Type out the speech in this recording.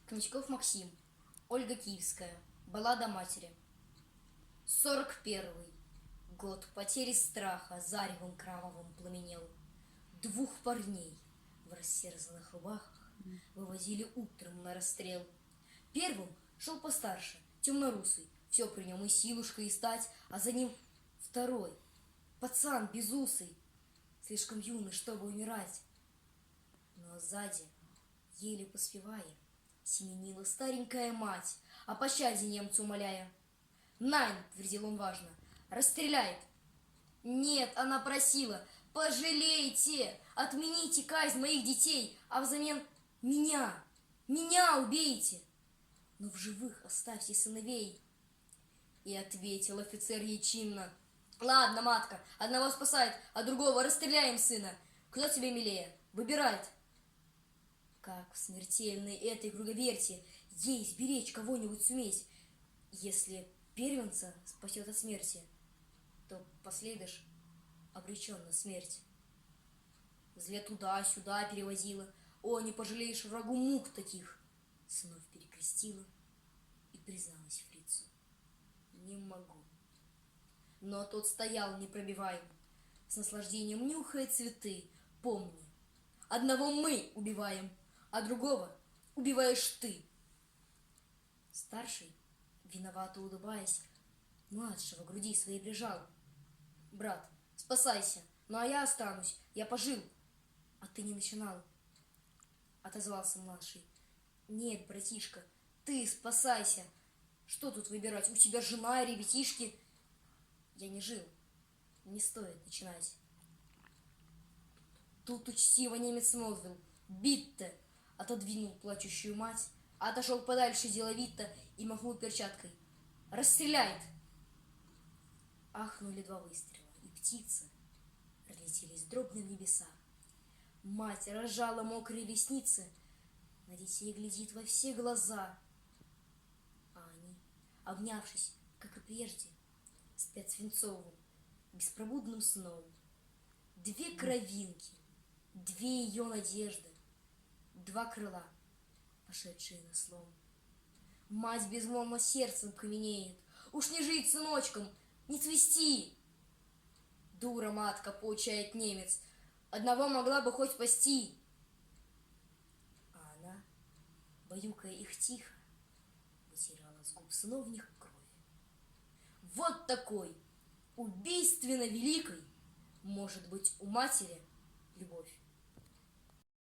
Князьков Максим, Ольга Киевская, баллада матери. 41-й год потери страха заревом кровавым пламенел. Двух парней в растерзанных рубахах вывозили утром на расстрел. Первым шел постарше, темнорусый, все при нем и силушка, и стать, а за ним второй, пацан безусый, слишком юный, чтобы умирать. Но сзади, еле поспевая, семенила старенькая мать, о пощаде немца умоляя. «Нань!» — твердил он важно, — «расстреляет!» «Нет!» — она просила, «пожалейте! Отмените казнь моих детей, а взамен меня убейте! Но в живых оставьте сыновей!» И ответил офицер ей чинно: «Ладно, матка, одного спасает, а другого расстреляем сына. Кто тебе милее? Выбирает!» Как в смертельной этой круговерти ей сберечь кого-нибудь суметь? Если первенца спасет от смерти, то последуешь обречен на смерть. Взгляд туда-сюда перевозила, о, не пожалеешь врагу мук таких. Сынов перекрестила и призналась фрицу: не могу. Но тот стоял непробиваем, с наслаждением нюхая цветы. Помни, одного мы убиваем, а другого убиваешь ты. Старший, виновато улыбаясь, младшего к груди своей прижал. «Брат, спасайся, ну а я останусь, я пожил». «А ты не начинал», — отозвался младший. «Нет, братишка, ты спасайся. Что тут выбирать? У тебя жена и ребятишки». «Я не жил, не стоит начинать». Тут учтиво немец молвил: «Битте!» Отодвинул плачущую мать, отошел подальше деловито и махнул перчаткой: «Расстреляет!» Ахнули два выстрела, и птицы разлетелись дробно в небеса. Мать разжала мокрые ресницы, на детей глядит во все глаза, а они, обнявшись, как и прежде, спят свинцовым, беспробудным сном. Две кровинки, две ее надежды, два крыла, пошедшие на слом. Мать безмолвно сердцем каменеет: уж не жить сыночкам, не цвести. Дура матка, поучает немец, одного могла бы хоть спасти. А она, баюкая их тихо, вытирала с губ сыновних кровь. Вот такой убийственно великой может быть у матери любовь.